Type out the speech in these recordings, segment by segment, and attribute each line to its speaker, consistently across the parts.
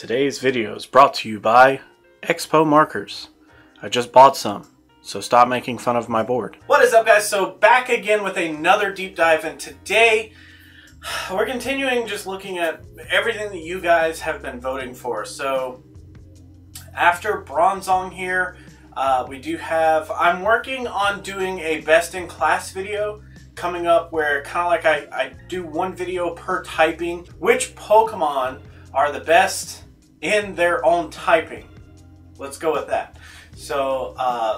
Speaker 1: Today's video is brought to you by Expo markers. I just bought some, so stop making fun of my board.
Speaker 2: What is up, guys? So back again with another deep dive, and today we're continuing just looking at everything that you guys have been voting for. So after Bronzong here, we do have, I'm working on doing a best in class video coming up where kind of like I do one video per typing. Which Pokemon are the best in their own typing? Let's go with that. So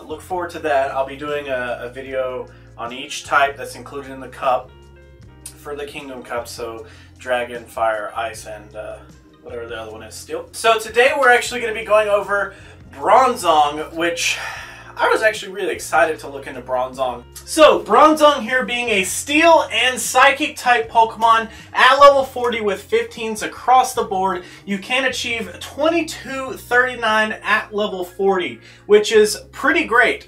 Speaker 2: look forward to that. I'll be doing a video on each type that's included in the cup for the Kingdom Cup. So Dragon, Fire, Ice, and whatever the other one is, Steel. So today we're actually going to be going over Bronzong, which I was actually really excited to look into Bronzong. So Bronzong here being a Steel and Psychic type Pokemon at level 40 with 15s across the board, you can achieve 2239 at level 40, which is pretty great.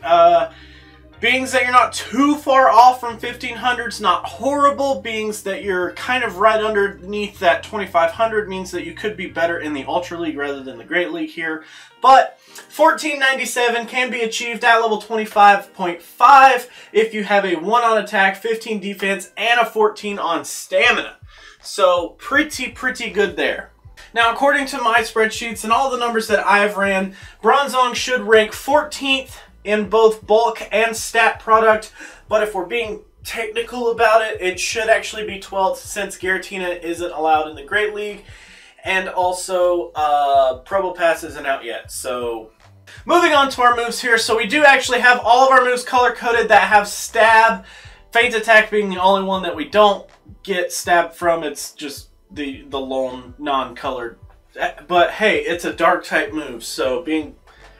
Speaker 2: Beings that you're not too far off from 1500s, not horrible. Beings that you're kind of right underneath that 2500 means that you could be better in the Ultra League rather than the Great League here. But 1497 can be achieved at level 25.5 if you have a 1 on attack, 15 defense, and a 14 on stamina. So pretty good there. Now, according to my spreadsheets and all the numbers that I've ran, Bronzong should rank 14th in both bulk and stat product, but if we're being technical about it, it should actually be 12th since Giratina isn't allowed in the Great League, and also Probopass isn't out yet. So moving on to our moves here, so we do actually have all of our moves color-coded that have stab, Feint Attack being the only one that we don't get stabbed from. It's just the lone non-colored, but hey, it's a dark type move, so being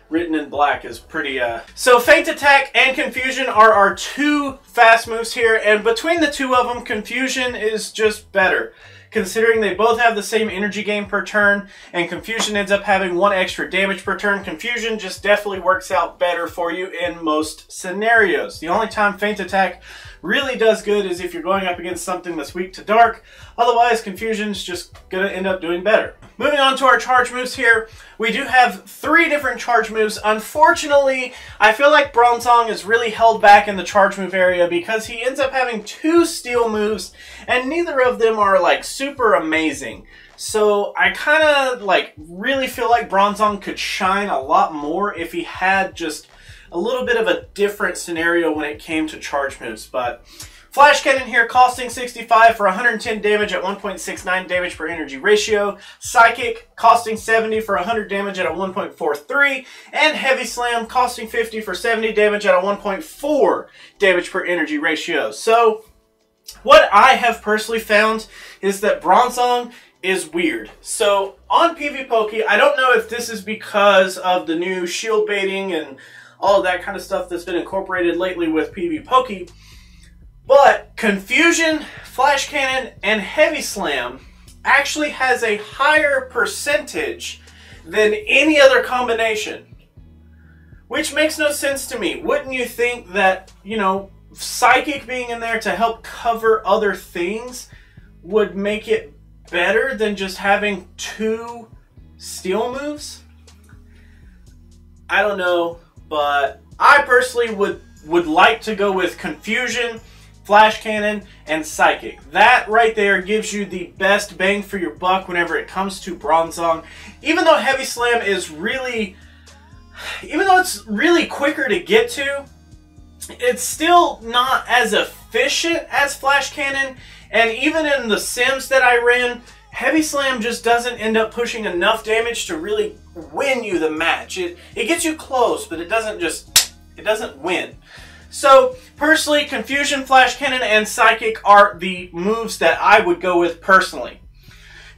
Speaker 2: written in black is pretty So Feint Attack and Confusion are our two fast moves here, and between the two of them, Confusion is just better, considering they both have the same energy gain per turn, and Confusion ends up having 1 extra damage per turn. Confusion just definitely works out better for you in most scenarios. The only time Feint Attack really does good is if you're going up against something that's weak to dark. Otherwise, Confusion's just gonna end up doing better. Moving on to our charge moves here, we do have 3 different charge moves. Unfortunately, I feel like Bronzong is really held back in the charge move area because he ends up having 2 steel moves, and neither of them are like super amazing. So I kind of like really feel like Bronzong could shine a lot more if he had just a little bit of a different scenario when it came to charge moves. But Flash Cannon here costing 65 for 110 damage at 1.69 damage per energy ratio. Psychic costing 70 for 100 damage at a 1.43. And Heavy Slam costing 50 for 70 damage at a 1.4 damage per energy ratio. So what I have personally found is that Bronzong is weird. So on PvPoke, I don't know if this is because of the new shield baiting and all of that kind of stuff that's been incorporated lately with PvPoke, but Confusion, Flash Cannon, and Heavy Slam actually has a higher percentage than any other combination, which makes no sense to me. Wouldn't you think that, you know, Psychic being in there to help cover other things would make it better than just having 2 steel moves? I don't know, but I personally would like to go with Confusion, Flash Cannon, and Psychic. That right there gives you the best bang for your buck whenever it comes to Bronzong. Even though Heavy Slam is really, even though it's really quicker to get to, it's still not as efficient as Flash Cannon. And even in the sims that I ran, Heavy Slam just doesn't end up pushing enough damage to really win you the match. It gets you close, but it doesn't win. So personally, Confusion, Flash Cannon, and Psychic are the moves that I would go with personally.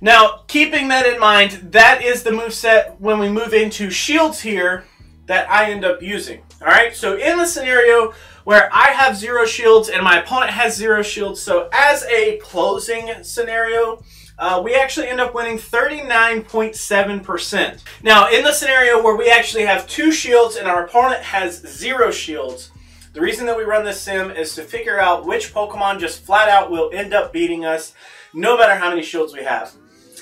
Speaker 2: Now, keeping that in mind, that is the moveset when we move into shields here that I end up using. Alright, so in the scenario where I have 0 shields and my opponent has 0 shields, so as a closing scenario, we actually end up winning 39.7%. Now, in the scenario where we actually have 2 shields and our opponent has 0 shields, the reason that we run this sim is to figure out which Pokemon just flat out will end up beating us no matter how many shields we have.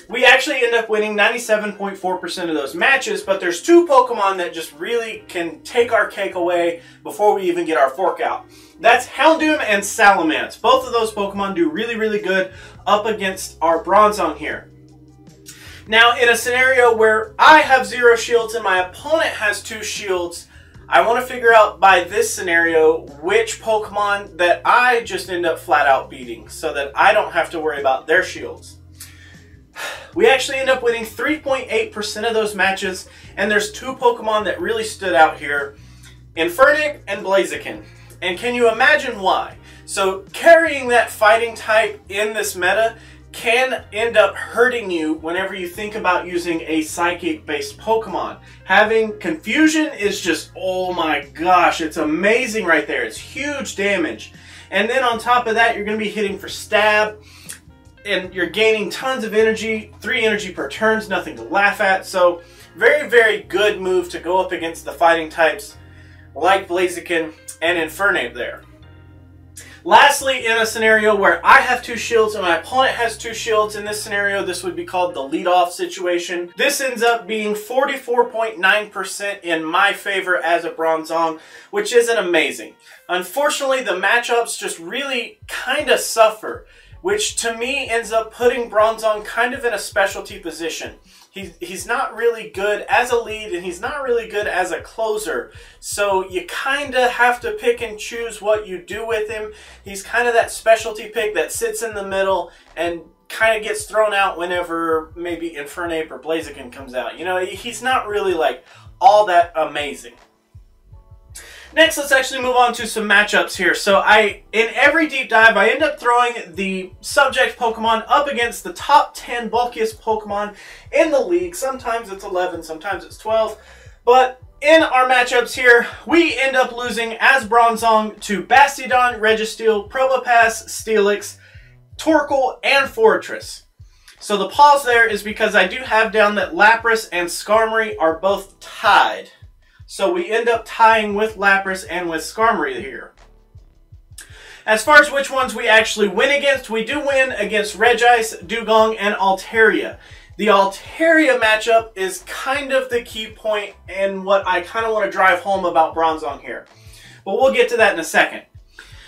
Speaker 2: We actually end up winning 97.4% of those matches, but there's two Pokemon that just really can take our cake away before we even get our fork out. That's Houndoom and Salamence. Both of those Pokemon do really, really good up against our Bronzong here. Now, in a scenario where I have 0 shields and my opponent has 2 shields, I want to figure out by this scenario which Pokemon that I just end up flat out beating so that I don't have to worry about their shields. We actually end up winning 3.8% of those matches, and there's 2 Pokemon that really stood out here, Infernape and Blaziken. And can you imagine why? So carrying that fighting type in this meta can end up hurting you whenever you think about using a psychic-based Pokemon. Having Confusion is just, oh my gosh, it's amazing right there. It's huge damage. And then on top of that, you're going to be hitting for Stab, and you're gaining tons of energy. 3 energy per turn is nothing to laugh at. So very, very good move to go up against the fighting types like Blaziken and Infernape there. Lastly, in a scenario where I have 2 shields and my opponent has 2 shields, in this scenario, this would be called the lead-off situation. This ends up being 44.9% in my favor as a Bronzong, which isn't amazing. Unfortunately, the matchups just really kind of suffer, which to me ends up putting Bronzong kind of in a specialty position. He's not really good as a lead, and he's not really good as a closer. So you kind of have to pick and choose what you do with him. He's kind of that specialty pick that sits in the middle and kind of gets thrown out whenever maybe Infernape or Blaziken comes out. You know, he's not really like all that amazing. Next, let's actually move on to some matchups here. So in every deep dive, I end up throwing the subject Pokemon up against the top 10 bulkiest Pokemon in the league. Sometimes it's 11, sometimes it's 12. But in our matchups here, we end up losing as Bronzong to Bastiodon, Registeel, Probopass, Steelix, Torkoal, and Forretress. So the pause there is because I do have down that Lapras and Skarmory are both tied. So we end up tying with Lapras and with Skarmory here. As far as which ones we actually win against, we do win against Regice, Dugong, and Altaria. The Altaria matchup is kind of the key point and what I kind of want to drive home about Bronzong here. But we'll get to that in a second.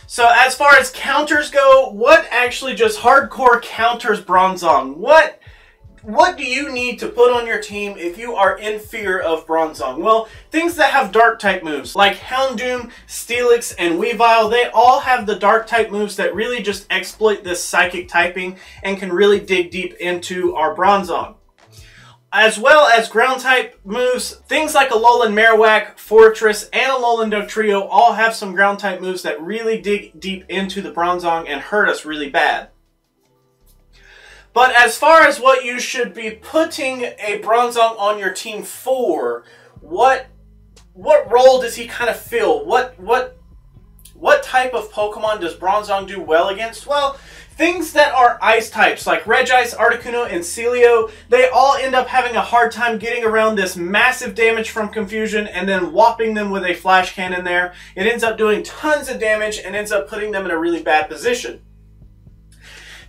Speaker 2: So as far as counters go, what actually just hardcore counters Bronzong? What do you need to put on your team if you are in fear of Bronzong? Well, things that have dark type moves like Houndoom, Steelix, and Weavile, they all have the dark type moves that really just exploit this psychic typing and can really dig deep into our Bronzong. As well as ground type moves, things like Alolan Marowak, Forretress, and Alolan Dugtrio all have some ground type moves that really dig deep into the Bronzong and hurt us really bad. But as far as what you should be putting a Bronzong on your team for, what role does he kind of fill? What type of Pokemon does Bronzong do well against? Well, things that are ice types like Regice, Articuno, and Celio, they all end up having a hard time getting around this massive damage from Confusion and then whopping them with a Flash Cannon there. It ends up doing tons of damage and ends up putting them in a really bad position.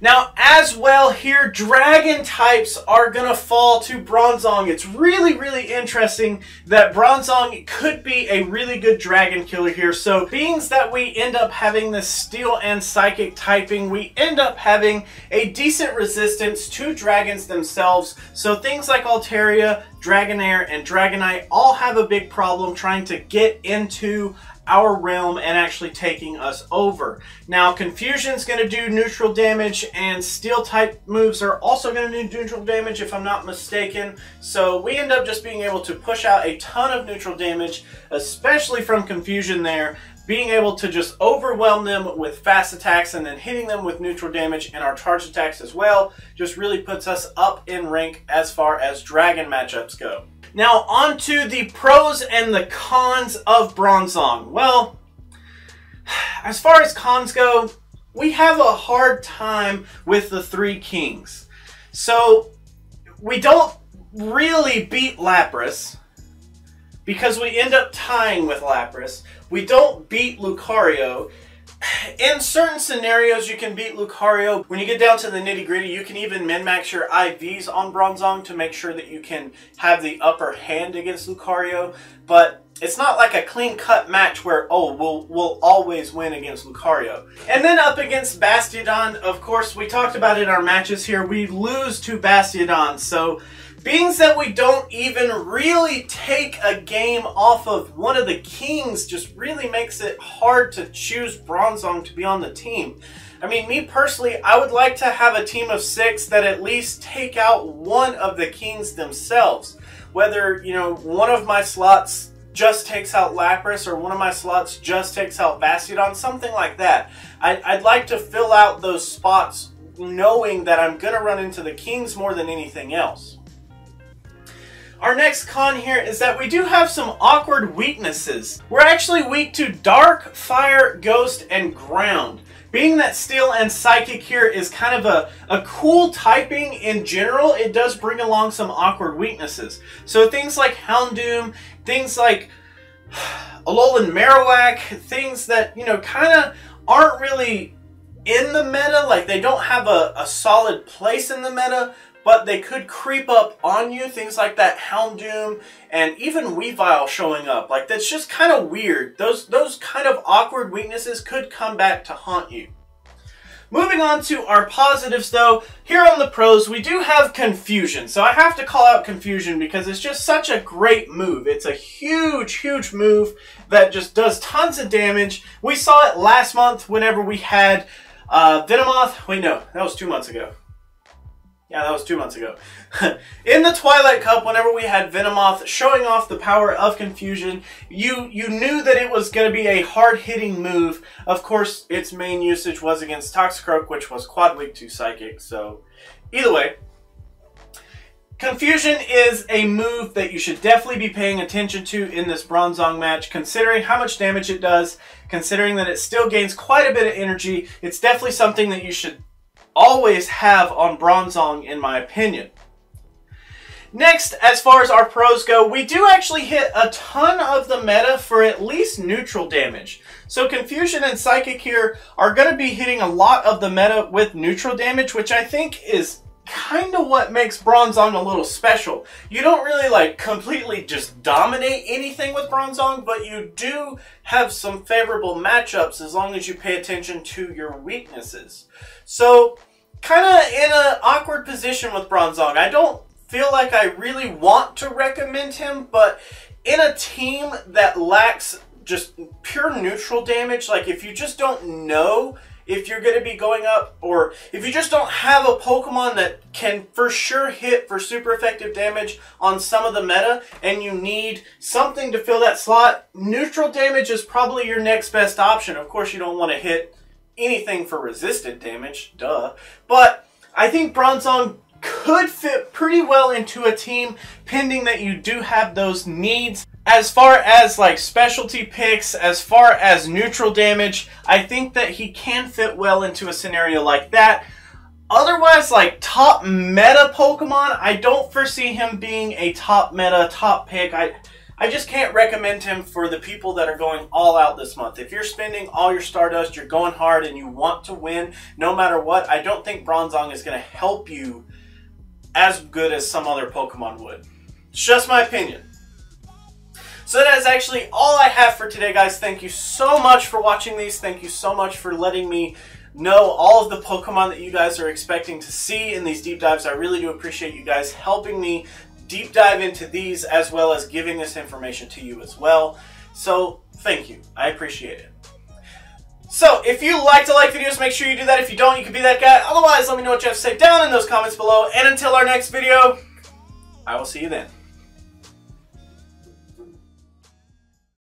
Speaker 2: Now, as well here, dragon types are going to fall to Bronzong. It's really, really interesting that Bronzong could be a really good dragon killer here. So, being that we end up having this steel and psychic typing, we end up having a decent resistance to dragons themselves. So, things like Altaria, Dragonair, and Dragonite all have a big problem trying to get into our realm and actually taking us over. Now, Confusion's going to do neutral damage, and steel type moves are also going to do neutral damage if I'm not mistaken. So we end up just being able to push out a ton of neutral damage, especially from Confusion there, being able to just overwhelm them with fast attacks and then hitting them with neutral damage and our charge attacks as well, just really puts us up in rank as far as dragon matchups go. Now, on to the pros and the cons of Bronzong. Well, as far as cons go, we have a hard time with the 3 kings. So, we don't really beat Lapras because we end up tying with Lapras. We don't beat Lucario. In certain scenarios, you can beat Lucario. When you get down to the nitty-gritty, you can even min-max your IVs on Bronzong to make sure that you can have the upper hand against Lucario. But it's not like a clean-cut match where, oh, we'll always win against Lucario. And then up against Bastiodon, of course, we talked about it in our matches here, we lose to Bastiodon. So, being that we don't even really take a game off of one of the kings just really makes it hard to choose Bronzong to be on the team. I mean, me personally, I would like to have a team of 6 that at least take out one of the kings themselves. Whether, you know, one of my slots just takes out Lapras or one of my slots just takes out Bastiodon, something like that. I'd like to fill out those spots knowing that I'm going to run into the kings more than anything else. Our next con here is that we do have some awkward weaknesses. We're actually weak to Dark, Fire, Ghost, and Ground. Being that Steel and Psychic here is kind of a cool typing in general, it does bring along some awkward weaknesses. So things like Houndoom, things like Alolan Marowak, things that, you know, kind of aren't really in the meta, like they don't have a solid place in the meta, but they could creep up on you. Things like that Houndoom and even Weavile showing up. Like, that's just kind of weird. Those kind of awkward weaknesses could come back to haunt you. Moving on to our positives though, here on the pros we do have Confusion. So I have to call out Confusion because it's just such a great move. It's a huge move that just does tons of damage. We saw it last month whenever we had Venomoth. Wait, no, that was 2 months ago. Yeah, that was 2 months ago. In the Twilight Cup, whenever we had Venomoth showing off the power of Confusion, you knew that it was going to be a hard-hitting move. Of course, its main usage was against Toxicroak, which was quad weak to Psychic. So, either way, Confusion is a move that you should definitely be paying attention to in this Bronzong match, considering how much damage it does, considering that it still gains quite a bit of energy. It's definitely something that you should always have on Bronzong, in my opinion. Next, as far as our pros go, we do actually hit a ton of the meta for at least neutral damage. So Confusion and Psychic here are going to be hitting a lot of the meta with neutral damage, which I think is kind of what makes Bronzong a little special. You don't really like completely just dominate anything with Bronzong, but you do have some favorable matchups as long as you pay attention to your weaknesses. So, kind of in an awkward position with Bronzong. I don't feel like I really want to recommend him, but in a team that lacks just pure neutral damage, like if you just don't know if you're going to be going up, or if you just don't have a Pokemon that can for sure hit for super effective damage on some of the meta, and you need something to fill that slot, neutral damage is probably your next best option. Of course, you don't want to hit anything for resistant damage, duh. But I think Bronzong could fit pretty well into a team, pending that you do have those needs. As far as like specialty picks, as far as neutral damage, I think that he can fit well into a scenario like that. Otherwise, like top meta Pokemon, I don't foresee him being a top meta, top pick. I just can't recommend him for the people that are going all out this month. If you're spending all your Stardust, you're going hard, and you want to win no matter what, I don't think Bronzong is going to help you as good as some other Pokemon would. It's just my opinion. So that is actually all I have for today, guys. Thank you so much for watching these. Thank you so much for letting me know all of the Pokemon that you guys are expecting to see in these deep dives. I really do appreciate you guys helping me deep dive into these, as well as giving this information to you as well. So thank you. I appreciate it. So if you like to like videos, make sure you do that. If you don't, you can be that guy. Otherwise, let me know what you have to say down in those comments below. And until our next video, I will see you then.